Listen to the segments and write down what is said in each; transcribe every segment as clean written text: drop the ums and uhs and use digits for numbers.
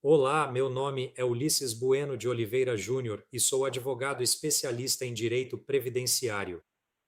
Olá, meu nome é Ulisses Bueno de Oliveira Júnior e sou advogado especialista em direito previdenciário.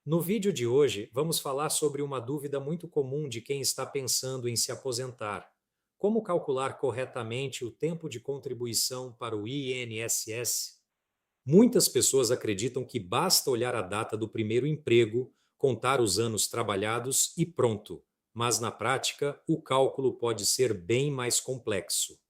No vídeo de hoje, vamos falar sobre uma dúvida muito comum de quem está pensando em se aposentar: como calcular corretamente o tempo de contribuição para o INSS? Muitas pessoas acreditam que basta olhar a data do primeiro emprego, contar os anos trabalhados e pronto. Mas na prática, o cálculo pode ser bem mais complexo.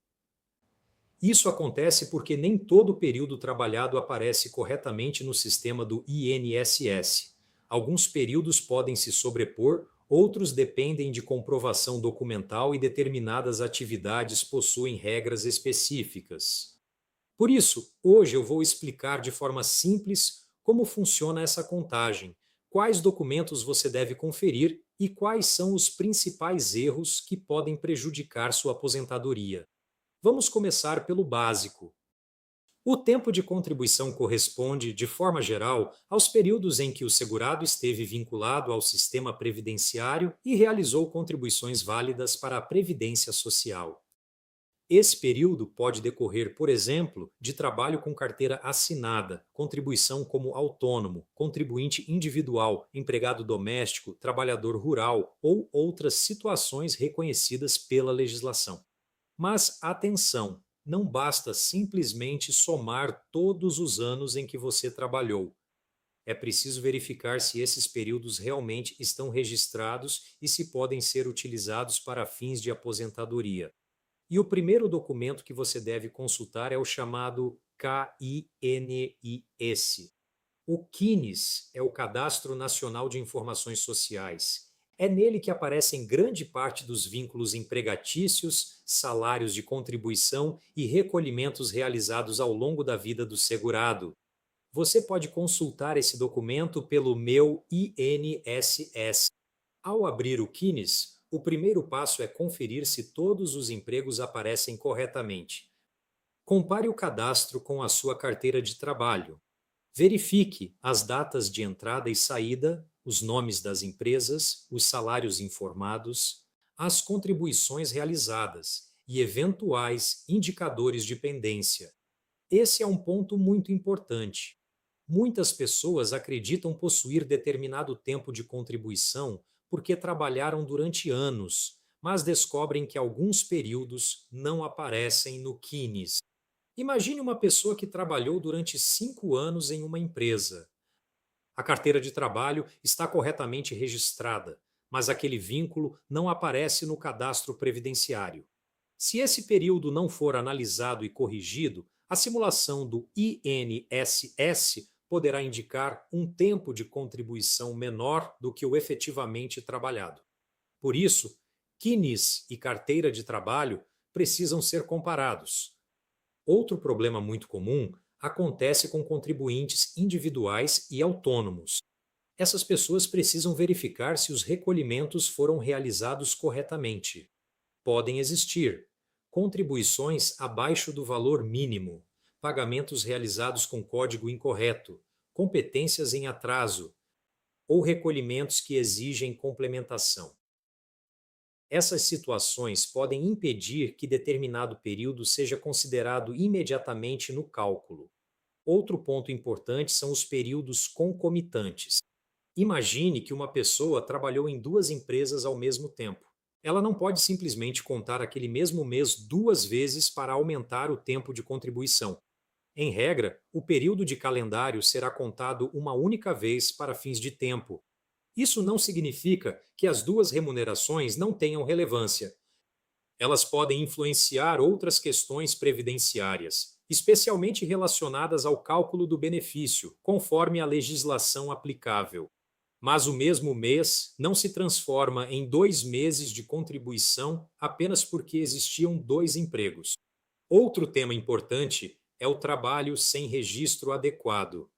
Isso acontece porque nem todo o período trabalhado aparece corretamente no sistema do INSS. Alguns períodos podem se sobrepor, outros dependem de comprovação documental e determinadas atividades possuem regras específicas. Por isso, hoje eu vou explicar de forma simples como funciona essa contagem, quais documentos você deve conferir e quais são os principais erros que podem prejudicar sua aposentadoria. Vamos começar pelo básico. O tempo de contribuição corresponde, de forma geral, aos períodos em que o segurado esteve vinculado ao sistema previdenciário e realizou contribuições válidas para a Previdência Social. Esse período pode decorrer, por exemplo, de trabalho com carteira assinada, contribuição como autônomo, contribuinte individual, empregado doméstico, trabalhador rural ou outras situações reconhecidas pela legislação. Mas atenção, não basta simplesmente somar todos os anos em que você trabalhou. É preciso verificar se esses períodos realmente estão registrados e se podem ser utilizados para fins de aposentadoria. E o primeiro documento que você deve consultar é o chamado KINIS. O KINIS é o Cadastro Nacional de Informações Sociais. É nele que aparecem grande parte dos vínculos empregatícios, salários de contribuição e recolhimentos realizados ao longo da vida do segurado. Você pode consultar esse documento pelo Meu INSS. Ao abrir o KINIS, o primeiro passo é conferir se todos os empregos aparecem corretamente. Compare o cadastro com a sua carteira de trabalho. Verifique as datas de entrada e saída, os nomes das empresas, os salários informados, as contribuições realizadas e eventuais indicadores de pendência. Esse é um ponto muito importante. Muitas pessoas acreditam possuir determinado tempo de contribuição porque trabalharam durante anos, mas descobrem que alguns períodos não aparecem no KINIS. Imagine uma pessoa que trabalhou durante 5 anos em uma empresa. A carteira de trabalho está corretamente registrada, mas aquele vínculo não aparece no cadastro previdenciário. Se esse período não for analisado e corrigido, a simulação do INSS poderá indicar um tempo de contribuição menor do que o efetivamente trabalhado. Por isso, KINIS e carteira de trabalho precisam ser comparados. Outro problema muito comum acontece com contribuintes individuais e autônomos. Essas pessoas precisam verificar se os recolhimentos foram realizados corretamente. Podem existir contribuições abaixo do valor mínimo, pagamentos realizados com código incorreto, competências em atraso ou recolhimentos que exigem complementação. Essas situações podem impedir que determinado período seja considerado imediatamente no cálculo. Outro ponto importante são os períodos concomitantes. Imagine que uma pessoa trabalhou em duas empresas ao mesmo tempo. Ela não pode simplesmente contar aquele mesmo mês duas vezes para aumentar o tempo de contribuição. Em regra, o período de calendário será contado uma única vez para fins de tempo. Isso não significa que as duas remunerações não tenham relevância. Elas podem influenciar outras questões previdenciárias, especialmente relacionadas ao cálculo do benefício, conforme a legislação aplicável. Mas o mesmo mês não se transforma em 2 meses de contribuição apenas porque existiam dois empregos. Outro tema importante é o trabalho sem registro adequado.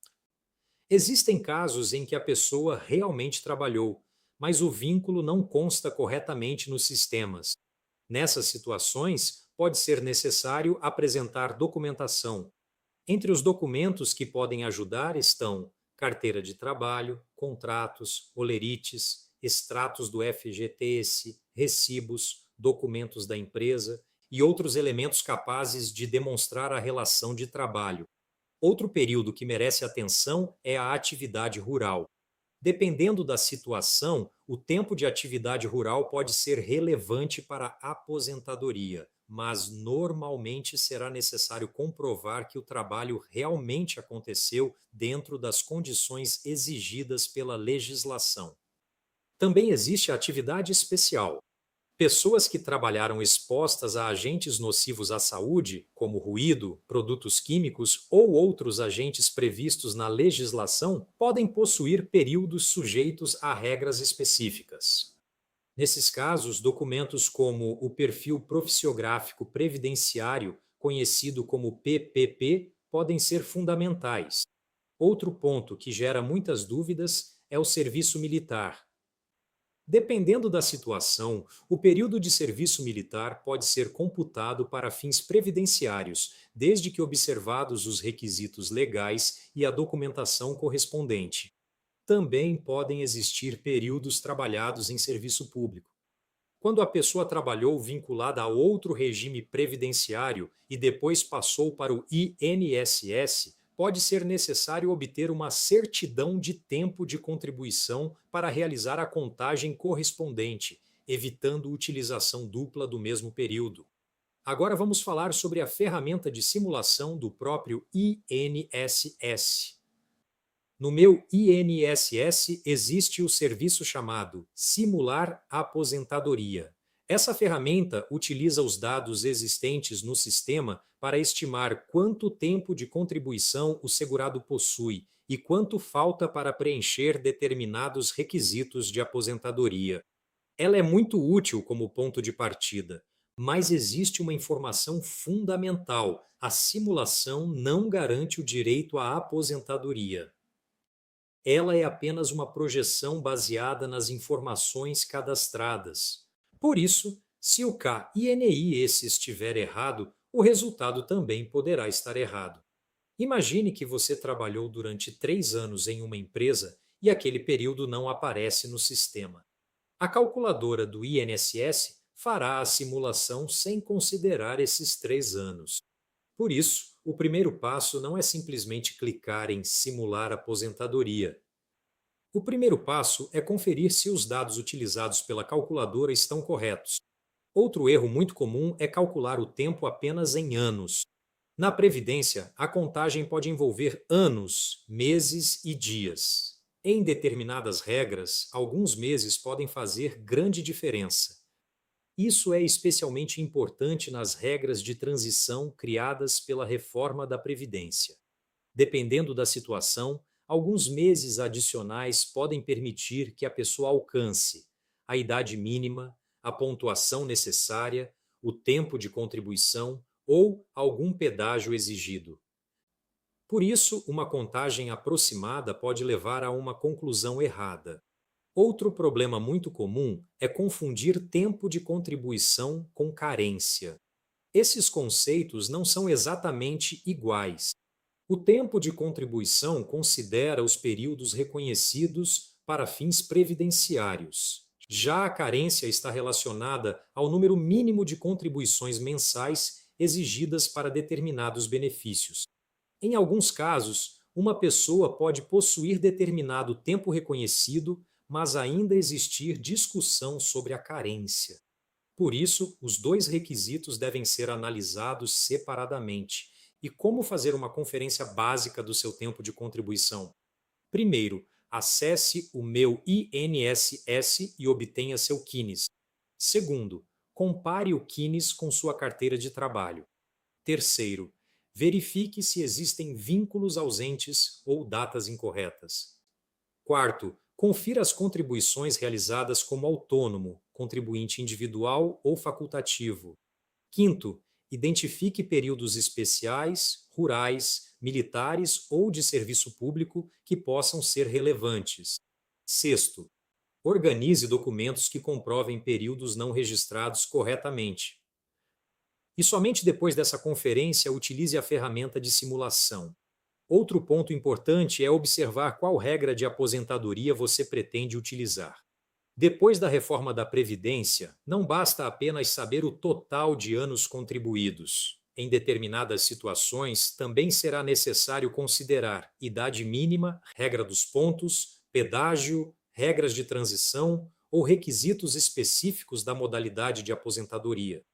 Existem casos em que a pessoa realmente trabalhou, mas o vínculo não consta corretamente nos sistemas. Nessas situações, pode ser necessário apresentar documentação. Entre os documentos que podem ajudar estão carteira de trabalho, contratos, olerites, extratos do FGTS, recibos, documentos da empresa e outros elementos capazes de demonstrar a relação de trabalho. Outro período que merece atenção é a atividade rural. Dependendo da situação, o tempo de atividade rural pode ser relevante para a aposentadoria, mas normalmente será necessário comprovar que o trabalho realmente aconteceu dentro das condições exigidas pela legislação. Também existe a atividade especial. Pessoas que trabalharam expostas a agentes nocivos à saúde, como ruído, produtos químicos ou outros agentes previstos na legislação, podem possuir períodos sujeitos a regras específicas. Nesses casos, documentos como o Perfil Profissiográfico Previdenciário, conhecido como PPP, podem ser fundamentais. Outro ponto que gera muitas dúvidas é o serviço militar. Dependendo da situação, o período de serviço militar pode ser computado para fins previdenciários, desde que observados os requisitos legais e a documentação correspondente. Também podem existir períodos trabalhados em serviço público. Quando a pessoa trabalhou vinculada a outro regime previdenciário e depois passou para o INSS, pode ser necessário obter uma certidão de tempo de contribuição para realizar a contagem correspondente, evitando utilização dupla do mesmo período. Agora vamos falar sobre a ferramenta de simulação do próprio INSS. No meu INSS existe o serviço chamado Simular Aposentadoria. Essa ferramenta utiliza os dados existentes no sistema para estimar quanto tempo de contribuição o segurado possui e quanto falta para preencher determinados requisitos de aposentadoria. Ela é muito útil como ponto de partida, mas existe uma informação fundamental: a simulação não garante o direito à aposentadoria. Ela é apenas uma projeção baseada nas informações cadastradas. Por isso, se o KINI esse estiver errado, o resultado também poderá estar errado. Imagine que você trabalhou durante 3 anos em uma empresa e aquele período não aparece no sistema. A calculadora do INSS fará a simulação sem considerar esses 3 anos. Por isso, o primeiro passo não é simplesmente clicar em Simular aposentadoria. O primeiro passo é conferir se os dados utilizados pela calculadora estão corretos. Outro erro muito comum é calcular o tempo apenas em anos. Na Previdência, a contagem pode envolver anos, meses e dias. Em determinadas regras, alguns meses podem fazer grande diferença. Isso é especialmente importante nas regras de transição criadas pela reforma da Previdência. Dependendo da situação, alguns meses adicionais podem permitir que a pessoa alcance a idade mínima, a pontuação necessária, o tempo de contribuição ou algum pedágio exigido. Por isso, uma contagem aproximada pode levar a uma conclusão errada. Outro problema muito comum é confundir tempo de contribuição com carência. Esses conceitos não são exatamente iguais. O tempo de contribuição considera os períodos reconhecidos para fins previdenciários. Já a carência está relacionada ao número mínimo de contribuições mensais exigidas para determinados benefícios. Em alguns casos, uma pessoa pode possuir determinado tempo reconhecido, mas ainda existir discussão sobre a carência. Por isso, os dois requisitos devem ser analisados separadamente. E como fazer uma conferência básica do seu tempo de contribuição? Primeiro, acesse o meu INSS e obtenha seu KINIS. Segundo, compare o KINIS com sua carteira de trabalho. Terceiro, verifique se existem vínculos ausentes ou datas incorretas. Quarto, confira as contribuições realizadas como autônomo, contribuinte individual ou facultativo. Quinto, identifique períodos especiais, rurais, militares ou de serviço público que possam ser relevantes. Sexto, organize documentos que comprovem períodos não registrados corretamente. E somente depois dessa conferência utilize a ferramenta de simulação. Outro ponto importante é observar qual regra de aposentadoria você pretende utilizar. Depois da reforma da Previdência, não basta apenas saber o total de anos contribuídos. Em determinadas situações, também será necessário considerar idade mínima, regra dos pontos, pedágio, regras de transição ou requisitos específicos da modalidade de aposentadoria.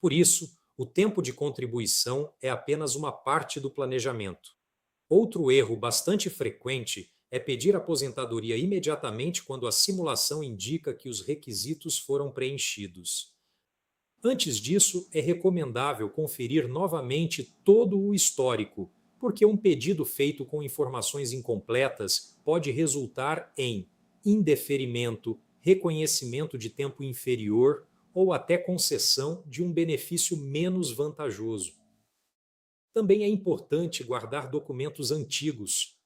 Por isso, o tempo de contribuição é apenas uma parte do planejamento. Outro erro bastante frequente é pedir aposentadoria imediatamente quando a simulação indica que os requisitos foram preenchidos. Antes disso, é recomendável conferir novamente todo o histórico, porque um pedido feito com informações incompletas pode resultar em indeferimento, reconhecimento de tempo inferior ou até concessão de um benefício menos vantajoso. Também é importante guardar documentos antigos.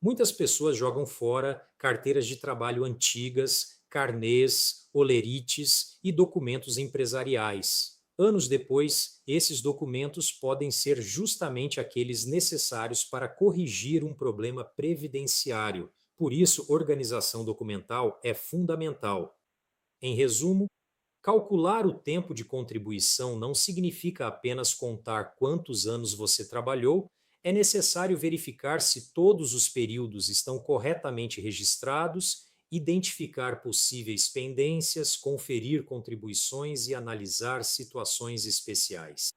Muitas pessoas jogam fora carteiras de trabalho antigas, carnês, olerites e documentos empresariais. Anos depois, esses documentos podem ser justamente aqueles necessários para corrigir um problema previdenciário. Por isso, organização documental é fundamental. Em resumo, calcular o tempo de contribuição não significa apenas contar quantos anos você trabalhou, é necessário verificar se todos os períodos estão corretamente registrados, identificar possíveis pendências, conferir contribuições e analisar situações especiais.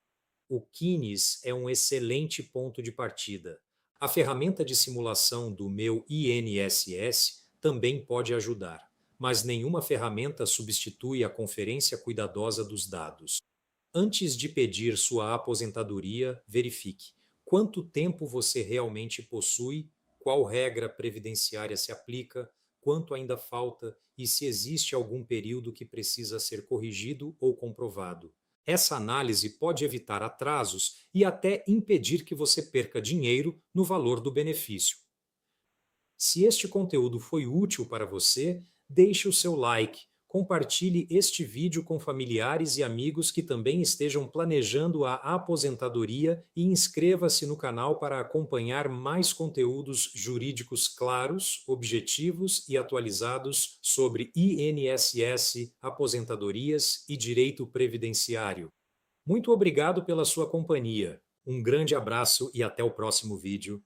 O Kines é um excelente ponto de partida. A ferramenta de simulação do meu INSS também pode ajudar, mas nenhuma ferramenta substitui a conferência cuidadosa dos dados. Antes de pedir sua aposentadoria, verifique quanto tempo você realmente possui, qual regra previdenciária se aplica, quanto ainda falta e se existe algum período que precisa ser corrigido ou comprovado. Essa análise pode evitar atrasos e até impedir que você perca dinheiro no valor do benefício. Se este conteúdo foi útil para você, deixe o seu like, compartilhe este vídeo com familiares e amigos que também estejam planejando a aposentadoria e inscreva-se no canal para acompanhar mais conteúdos jurídicos claros, objetivos e atualizados sobre INSS, aposentadorias e direito previdenciário. Muito obrigado pela sua companhia. Um grande abraço e até o próximo vídeo.